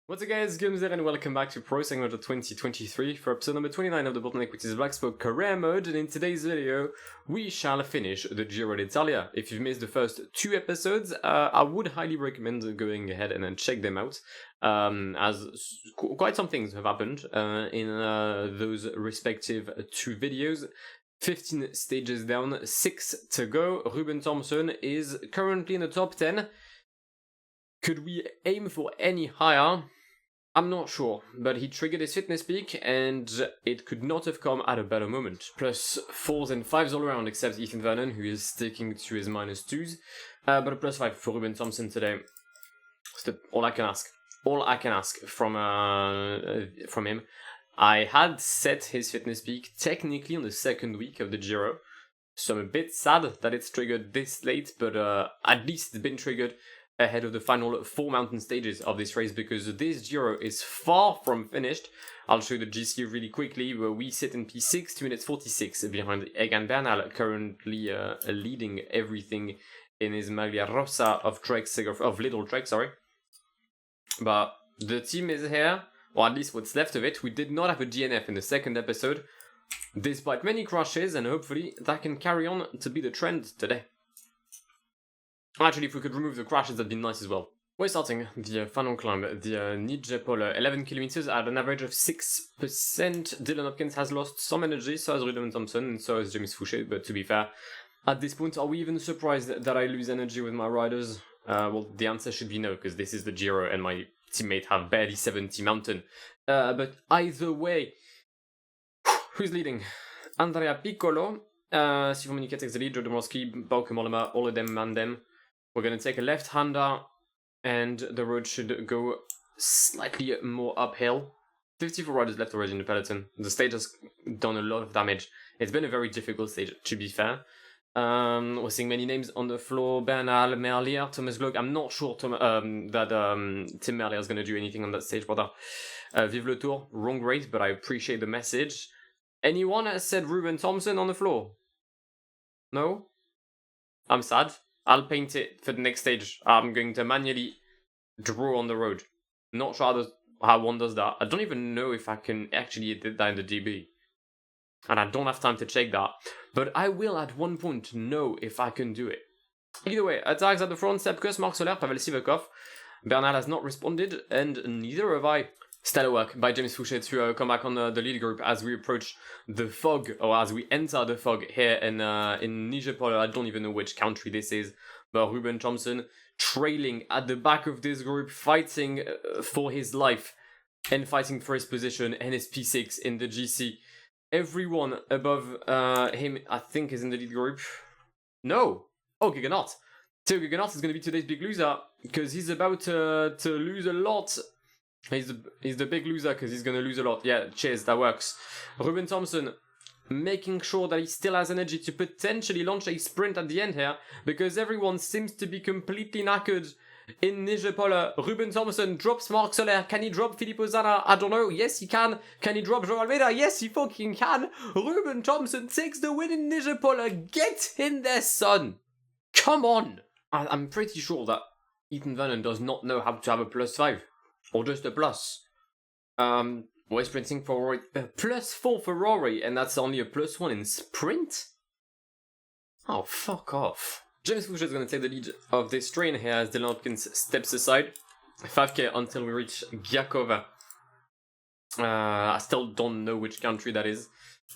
What's up guys, Guillaume here and welcome back to Pro Segment 2023 for episode number 29 of the bottleneck, which is Black Spoke career mode, and in today's video we shall finish the Giro d'Italia. If you've missed the first two episodes, I would highly recommend going ahead and then check them out, as quite some things have happened in those respective two videos. 15 stages down, 6 to go. Ruben Thompson is currently in the top 10. Could we aim for any higher? I'm not sure, but he triggered his fitness peak and it could not have come at a better moment. Plus 4s and 5s all around except Ethan Vernon, who is sticking to his -2s. But a +5 for Ruben Thompson today. That's all I can ask. All I can ask from him. I had set his fitness peak technically on the second week of the Giro, so I'm a bit sad that it's triggered this late, but at least it's been triggered ahead of the final 4 mountain stages of this race, because this Giro is far from finished. I'll show you the GC really quickly, where we sit in P6, 2 minutes 46 behind Egan Bernal, currently leading everything in his Maglia Rossa of Little Trek, sorry. But the team is here, or at least what's left of it. We did not have a DNF in the second episode, despite many crashes, and hopefully that can carry on to be the trend today. Actually, if we could remove the crashes, that'd be nice as well. We're starting the final climb, the Nijepol, 11 kilometers at an average of 6%. Dylan Hopkins has lost some energy, so has Ruben Thompson, and so has James Fouché, but to be fair, at this point, are we even surprised that I lose energy with my riders? Well, the answer should be no, because this is the Giro and my teammate have barely 70 mountain. But either way, who's leading? Andrea Piccolo, Sivo Monica takes the lead, Joe Domorski, Bauke Mollema, all of them man them. We're going to take a left-hander, and the road should go slightly more uphill. 54 riders left already in the peloton. The stage has done a lot of damage. It's been a very difficult stage, to be fair. We're seeing many names on the floor. Bernal, Merlier, Thomas Glock. I'm not sure that Tim Merlier is going to do anything on that stage, brother. Vive le Tour. Wrong race, but I appreciate the message. Anyone has said Ruben Thompson on the floor? No? I'm sad. I'll paint it for the next stage. I'm going to manually draw on the road. Not sure how one does that. I don't even know if I can actually edit that in the DB. And I don't have time to check that. But I will at one point know if I can do it. Either way, attacks at the front, Sepkus, Marc Soler, Pavel Sivakov. Bernal has not responded, and neither have I. Stellar work by James Fouché to come back on the lead group as we approach the fog, or as we enter the fog here in Nijepol. I don't even know which country this is, but Ruben Thompson trailing at the back of this group, fighting for his life and fighting for his position and his P6 in the GC. Everyone above him, I think, is in the lead group. No! Oh, Guggenot. So Guggenot is going to be today's big loser, because he's about to lose a lot. He's the big loser because he's going to lose a lot. Yeah, cheers, that works. Ruben Thompson making sure that he still has energy to potentially launch a sprint at the end here, because everyone seems to be completely knackered in Nijepol. Ruben Thompson drops Marc Soler. Can he drop Filippo Zana? I don't know. Yes, he can. Can he drop João Almeida? Yes, he fucking can. Ruben Thompson takes the win in Nijepol. Get in there, son. Come on. I'm pretty sure that Ethan Vernon does not know how to have a +5. Or just a plus. We're sprinting for Rory. +4 for Rory, and that's only a +1 in sprint? Oh, fuck off. James Fouché is going to take the lead of this train here as Dylan Hopkins steps aside. 5k until we reach Giacova. I still don't know which country that is.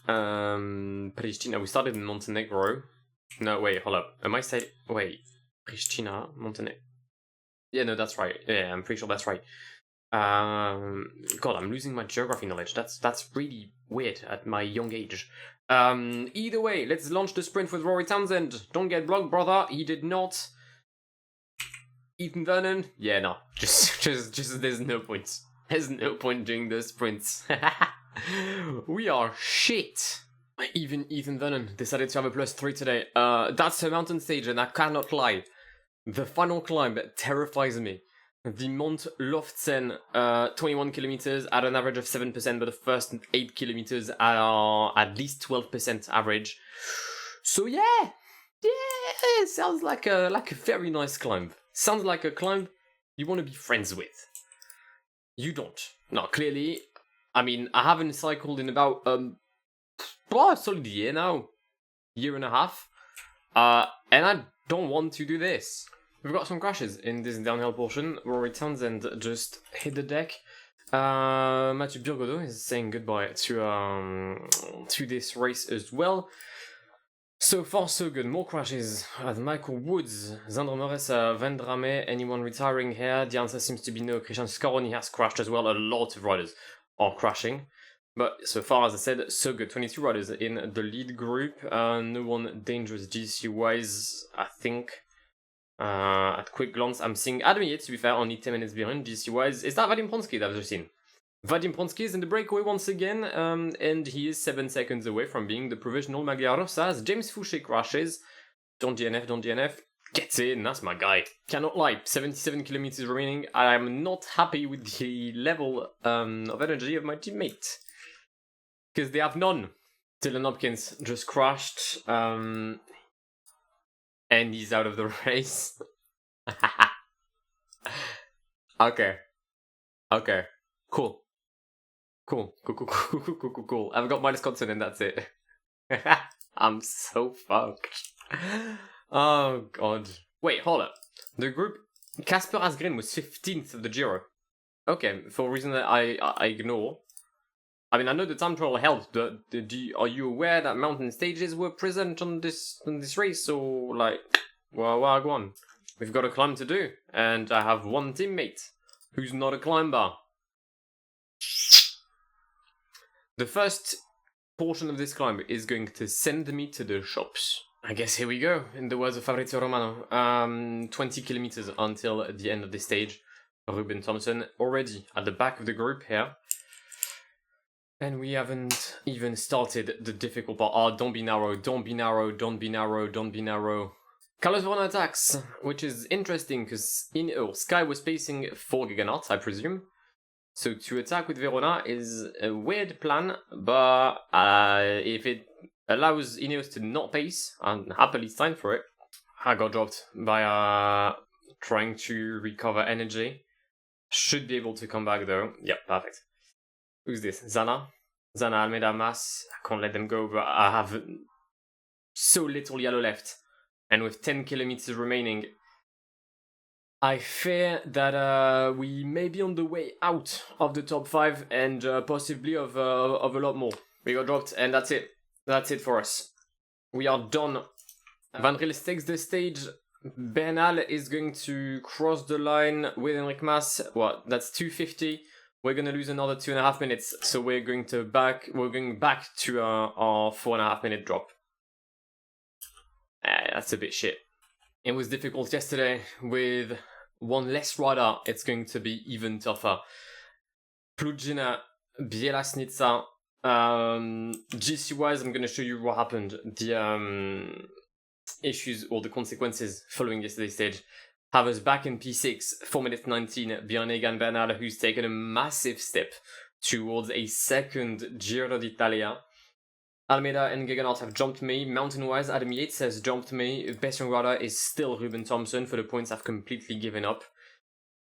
Pristina. We started in Montenegro. No, wait, hold up. Am I saying... Wait. Pristina, Montenegro. Yeah, no, that's right. Yeah, I'm pretty sure that's right. God, I'm losing my geography knowledge. That's really weird at my young age. Either way, let's launch the sprint with Rory Townsend. Don't get blocked, brother. He did not. Ethan Vernon? Yeah, no. Just there's no point. There's no point doing the sprints. We are shit. Even Ethan Vernon decided to have a +3 today. That's a mountain stage, and I cannot lie. The final climb terrifies me. The Mont Loftzen, 21 kilometers at an average of 7%, but the first 8 kilometers are at least 12% average. So yeah, sounds like a very nice climb. Sounds like a climb you want to be friends with. You don't. No, clearly. I mean, I haven't cycled in about solid year now. Year and a half. And I don't want to do this. We've got some crashes in this downhill portion. Rory Townsend just hit the deck. Mathieu Burgodeau is saying goodbye to this race as well. So far, so good. More crashes with Michael Woods, Zandro Moresa, Vendrame, anyone retiring here? The answer seems to be no. Christian Scaroni has crashed as well. A lot of riders are crashing. But so far, as I said, so good. 22 riders in the lead group. No one dangerous GC-wise, I think. At quick glance, I'm seeing Adam Yates, to be fair, only 10 minutes behind GC-wise. Is that Vadim Pronsky that I've just seen? Vadim Pronsky is in the breakaway once again, and he is 7 seconds away from being the provisional Maglia Rosa as James Fouché crashes. Don't DNF. Gets in, that's my guy. Cannot lie, 77 kilometers remaining. I am not happy with the level of energy of my teammate. Because they have none. Dylan Hopkins just crashed, and he's out of the race. Okay. Cool. I've got minus constant and that's it. I'm so fucked. Oh god. Wait, hold up. The group Casper Asgreen was 15th of the Giro. Okay, for a reason that I ignore. I mean, I know the time trial helped, but are you aware that mountain stages were present on this race? Or like, well, go on. We've got a climb to do, and I have one teammate who's not a climber. The first portion of this climb is going to send me to the shops. I guess here we go, in the words of Fabrizio Romano. 20 kilometers until the end of the stage. Ruben Thompson already at the back of the group here. And we haven't even started the difficult part. Oh, don't be narrow. Carlos Verona attacks, which is interesting because Sky was pacing for Guggenhardt, I presume. So to attack with Verona is a weird plan, but if it allows Ineos to not pace, I'm happily signed for it. I got dropped by trying to recover energy. Should be able to come back though. Yep, perfect. Who's this? Zana Almeida Mas. I can't let them go, but I have so little yellow left. And with 10 kilometers remaining, I fear that we may be on the way out of the top 5 and possibly of a lot more. We got dropped and that's it. That's it for us. We are done. Van Rils takes the stage. Bernal is going to cross the line with Enric Mas. What? That's 250. We're going to lose another 2.5 minutes. So we're going back to our 4.5 minute drop. That's a bit shit. It was difficult yesterday. With one less rider, it's going to be even tougher. Plugina, Bielasnica. GC-wise, I'm going to show you what happened. The issues or the consequences following yesterday's stage have us back in P6, 4 minutes 19, behind Egan Bernal, who's taken a massive step towards a second Giro d'Italia. Almeida and Guggenhardt have jumped me. Mountain-wise, Adam Yates has jumped me. Best young rider is still Ruben Thompson. For the points, I've completely given up.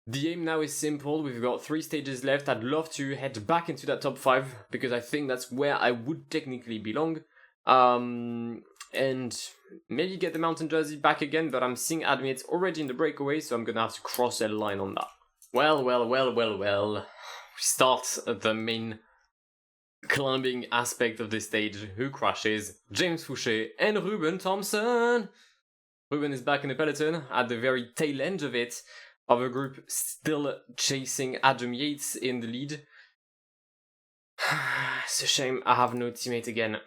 The aim now is simple. We've got 3 stages left. I'd love to head back into that top 5 because I think that's where I would technically belong. And maybe get the mountain jersey back again, but I'm seeing Adam Yates already in the breakaway, so I'm gonna have to cross a line on that. Well. We start the main climbing aspect of this stage. Who crashes? James Fouché and Ruben Thompson. Ruben is back in the peloton at the very tail end of it, of a group still chasing Adam Yates in the lead. It's a shame I have no teammate again.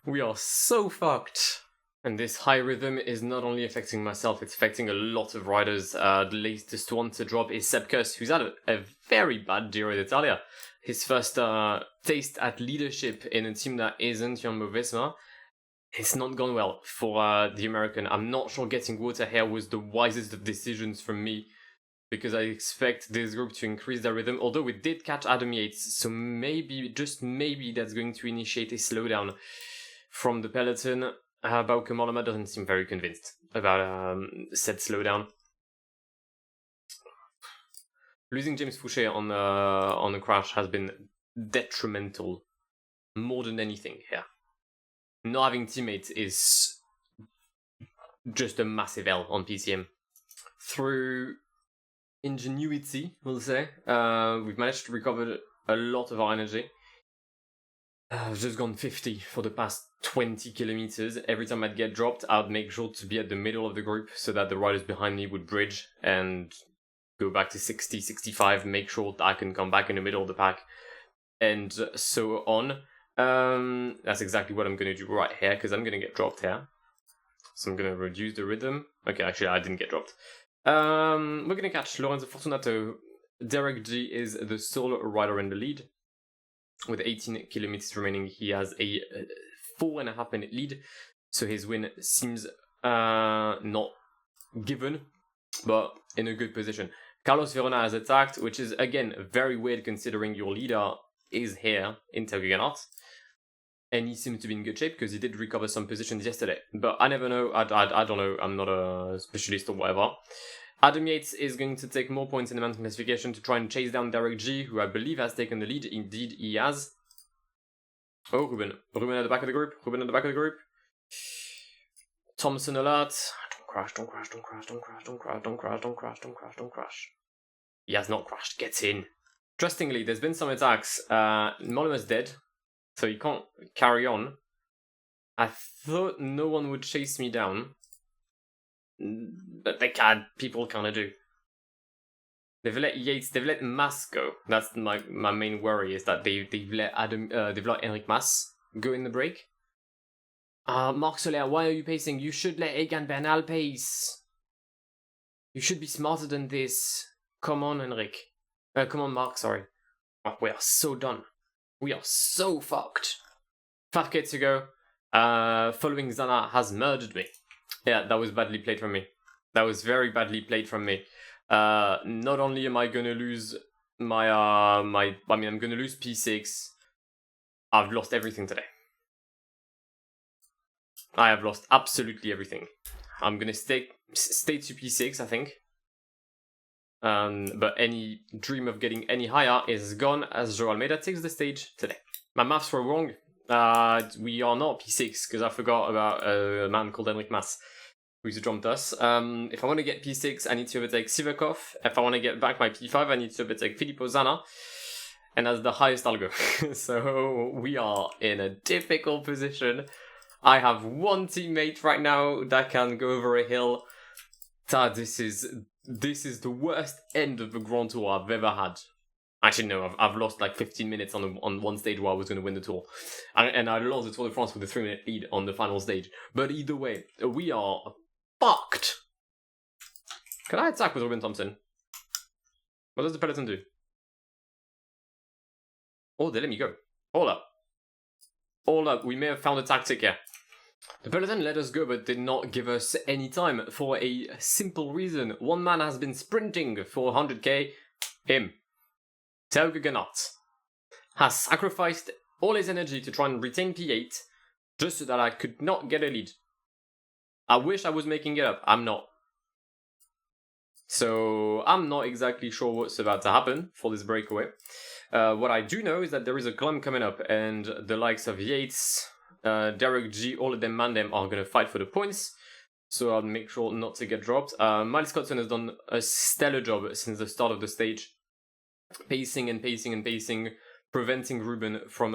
We are so fucked. And this high rhythm is not only affecting myself, it's affecting a lot of riders. The latest one to drop is Sepp Kuss, who's had a very bad Giro d'Italia. His first taste at leadership in a team that isn't Jumbo-Visma. It's not gone well for the American. I'm not sure getting water here was the wisest of decisions from me, because I expect this group to increase their rhythm, although we did catch Adam Yates, so maybe, just maybe, that's going to initiate a slowdown from the peloton. Bauke Mollema doesn't seem very convinced about said slowdown. Losing James Fouché on a crash has been detrimental more than anything here. Not having teammates is just a massive L on PCM. Through ingenuity, we'll say, we've managed to recover a lot of our energy. I've just gone 50 for the past 20 kilometers. Every time I'd get dropped, I'd make sure to be at the middle of the group so that the riders behind me would bridge and go back to 60, 65, make sure that I can come back in the middle of the pack, and so on. That's exactly what I'm going to do right here, because I'm going to get dropped here. So I'm going to reduce the rhythm. Okay, actually, I didn't get dropped. We're going to catch Lorenzo Fortunato. Derek G is the sole rider in the lead. With 18 kilometers remaining, he has a 4.5 minute lead. So his win seems not given, but in a good position. Carlos Verona has attacked, which is, again, very weird considering your leader is here in Guggenheim. And he seems to be in good shape because he did recover some positions yesterday. But I never know. I don't know. I'm not a specialist or whatever. Adam Yates is going to take more points in the mountain classification to try and chase down Derek G, who I believe has taken the lead. Indeed, he has. Oh, Ruben. Ruben at the back of the group. Ruben at the back of the group. Thompson alert. Don't crash, don't crash, don't crash, don't crash, don't crash, don't crash, don't crash, don't crash, don't crash. He has not crashed. Gets in. Interestingly, there's been some attacks. Molimer's dead, so he can't carry on. I thought no one would chase me down, but they can. People kind of do. They've let Yates, they've let Mas go. That's my main worry, is that they've let Enric Mas go in the break. Marc Soler, why are you pacing? You should let Egan Bernal pace. You should be smarter than this. Come on, Enric. Come on, Mark, sorry. Oh, we are so done. We are so fucked. 5k to go. Following Zana has murdered me. Yeah, that was badly played from me. That was very badly played from me. Not only am I gonna lose I'm gonna lose P6. I've lost everything today. I have lost absolutely everything. I'm gonna stay to P6, I think. But any dream of getting any higher is gone as Joe Almeida takes the stage today. My maths were wrong. We are not P6 because I forgot about a man called Enric Mas who's jumped us. If I want to get P6, I need to overtake Sivakov. If I want to get back my P5, I need to overtake Filippo Zana. And that's the highest I'll go. So we are in a difficult position. I have one teammate right now that can go over a hill. This is the worst end of the Grand Tour I've ever had. Actually, no, I've lost like 15 minutes on one stage where I was going to win the Tour. And I lost the Tour de France with a 3-minute lead on the final stage. But either way, we are fucked. Can I attack with Ruben Thompson? What does the peloton do? Oh, they let me go. Hold up, we may have found a tactic here. The peloton let us go but did not give us any time for a simple reason. One man has been sprinting for 100k. Him. Tao Guggenhardt has sacrificed all his energy to try and retain P8 just so that I could not get a lead. I wish I was making it up. I'm not. So I'm not exactly sure what's about to happen for this breakaway. What I do know is that there is a climb coming up and the likes of Yates, Derek G, all of them, man, them are going to fight for the points. So I'll make sure not to get dropped. Miles Scottson has done a stellar job since the start of the stage. Pacing and pacing and pacing, preventing Ruben from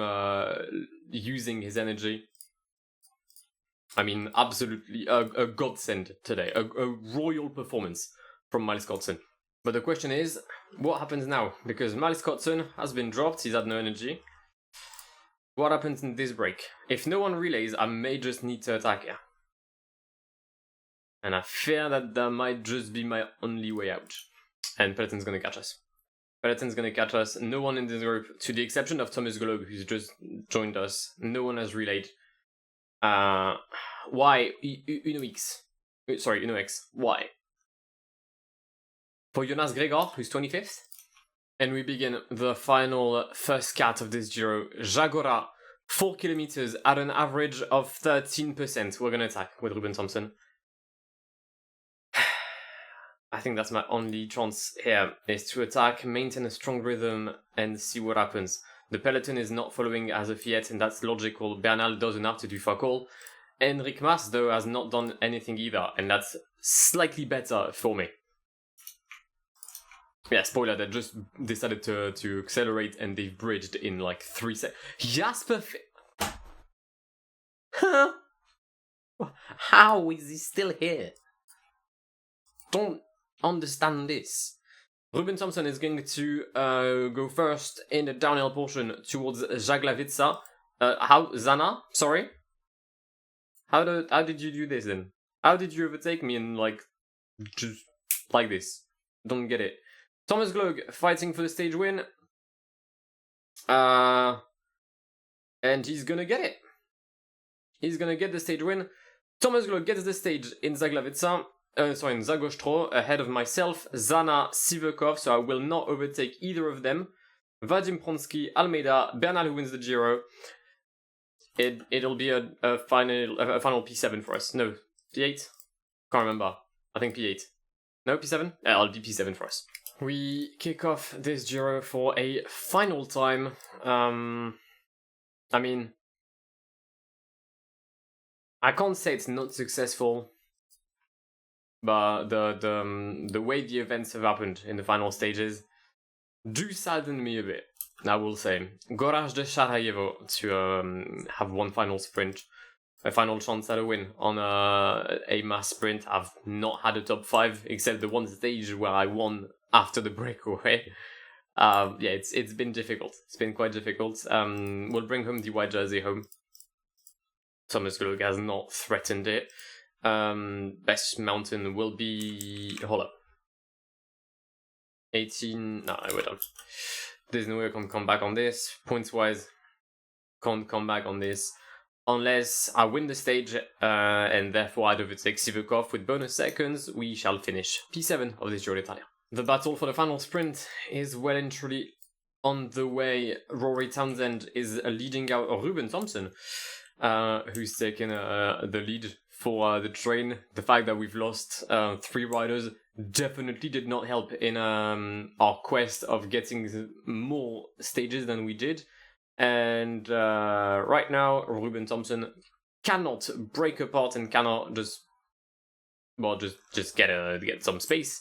using his energy. I mean, absolutely a godsend today. A royal performance from Miles Scottson. But the question is, what happens now? Because Miles Scottson has been dropped, he's had no energy. What happens in this break? If no one relays, I may just need to attack here. And I fear that might just be my only way out. And Peloton's gonna catch us. Peloton's gonna catch us. No one in this group, to the exception of Thomas Globe, who's just joined us. No one has relayed. Why? UnoX. Why? For Jonas Gregor, who's 25th. And we begin the final first cat of this Giro. Jagora, 4 kilometers at an average of 13%. We're gonna attack with Ruben Thompson. I think that's my only chance here, is to attack, maintain a strong rhythm, and see what happens. The peloton is not following as of yet, and that's logical. Bernal doesn't have to do fuck all. Enric Mas, though, has not done anything either, and that's slightly better for me. Yeah, spoiler, they just decided to accelerate, and they've bridged in like 3 seconds. Jasper Huh? How is he still here? Don't understand this. Ruben Thompson is going to go first in the downhill portion towards Żaglavica. Zana? Sorry? How did you do this then? How did you overtake me and like, just like this? Don't get it. Thomas Glog fighting for the stage win. And he's gonna get it. He's gonna get the stage win. Thomas Glog gets the stage in Żaglavica. In Zagostro, ahead of myself, Zana, Sivakov, so I will not overtake either of them. Vadim Pronsky, Almeida, Bernal who wins the Giro. It'll be a final P7 for us. No, P8? Can't remember. I think P8. No, P7? It'll be P7 for us. We kick off this Giro for a final time. I mean, I can't say it's not successful, but the way the events have happened in the final stages do sadden me a bit, I will say. Gorazd de Sarajevo to have one final sprint, a final chance at a win on a mass sprint. I've not had a top 5 except the one stage where I won after the breakaway. Yeah, it's been difficult. It's been quite difficult. We'll bring home the white jersey home. Thomas Glog has not threatened it. Best mountain will be... Hold up. 18... No, we're done. There's no way I can come back on this. Points-wise, can't come back on this. Unless I win the stage, and therefore I'd overtake Sivakov with bonus seconds, we shall finish P7 of this Giro d'Italia. The battle for the final sprint is well and truly on the way. Rory Townsend is leading out Ruben Thompson, who's taken the lead for the train. The fact that we've lost 3 riders definitely did not help in our quest of getting more stages than we did. And right now, Ruben Thompson cannot break apart and cannot just get some space.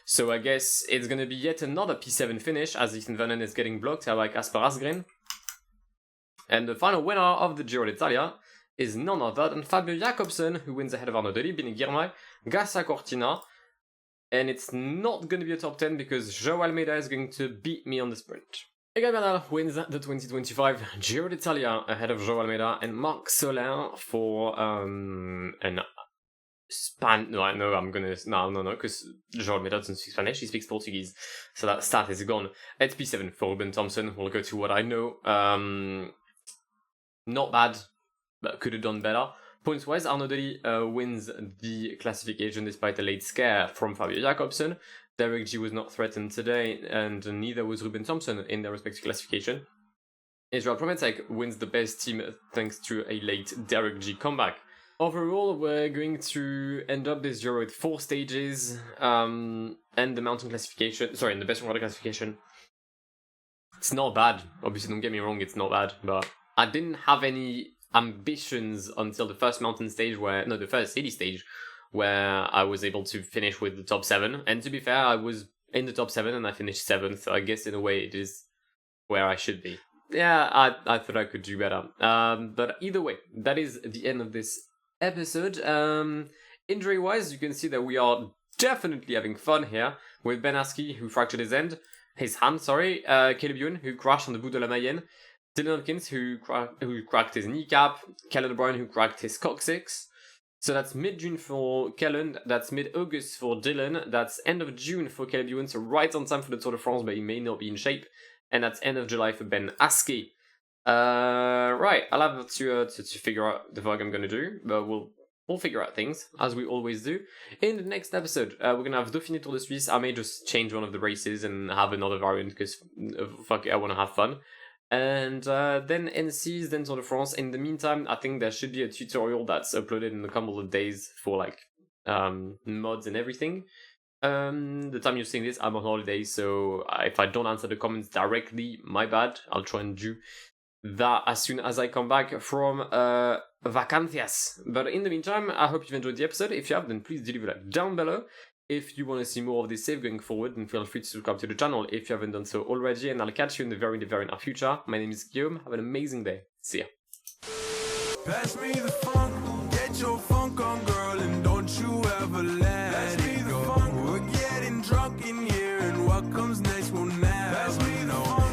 So I guess it's going to be yet another P7 finish as Ethan Vernon is getting blocked by Kasper Asgreen. And the final winner of the Giro d'Italia is none other than Fabio Jakobsen, who wins ahead of Arnaud Deli, Bini Girmay, Gassa Cortina. And it's not going to be a top 10 because João Almeida is going to beat me on the sprint. Egan Bernal wins the 2025 Giro d'Italia ahead of João Almeida and Marc Soler for because João Almeida doesn't speak Spanish, he speaks Portuguese, so that stat is gone. At P7 for Ruben Thompson, we'll go to what I know. Not bad, but could have done better. Points-wise, Arnaud Deli wins the classification despite a late scare from Fabio Jakobsen. Derek G was not threatened today, and neither was Ruben Thompson in their respective classification. Israel Prometek wins the best team thanks to a late Derek G comeback. Overall, we're going to end up this Giro with 4 stages, and the mountain classification, and the best rider classification. It's not bad. Obviously, don't get me wrong, it's not bad, but I didn't have any ambitions until the first mountain stage the first city stage, where I was able to finish with the top 7. And to be fair, I was in the top 7 and I finished 7th, so I guess in a way it is where I should be. Yeah, I thought I could do better. But either way, that is the end of this episode. Injury-wise, you can see that we are definitely having fun here with Ben Askey, who fractured his hand, Caleb Ewan, who crashed on the Bout de la Mayenne, Dylan Hopkins, who cracked his kneecap, Kellen O'Brien, who cracked his coccyx. So that's mid-June for Kellen, that's mid-August for Dylan, that's end of June for Caleb Ewan, so right on time for the Tour de France, but he may not be in shape. And that's end of July for Ben Askey. Right, I'll have to figure out the fuck I'm gonna do, but we'll figure out things, as we always do. In the next episode, we're gonna have Dauphiné Tour de Suisse. I may just change one of the races and have another variant, because fuck it, I wanna have fun. And then NCs, then Tour de France. In the meantime, I think there should be a tutorial that's uploaded in a couple of days for like mods and everything. The time you're seeing this, I'm on holiday, so if I don't answer the comments directly, my bad. I'll try and do that as soon as I come back from vacancias. But in the meantime, I hope you've enjoyed the episode. If you have, then please leave a like down below. If you want to see more of this save going forward, then feel free to subscribe to the channel if you haven't done so already, and I'll catch you in the very near future. My name is Guillaume. Have an amazing day. See ya. Pass me the funk, get your funk on, girl, and don't you ever let it go. We're getting drunk in here, and what comes next will never know.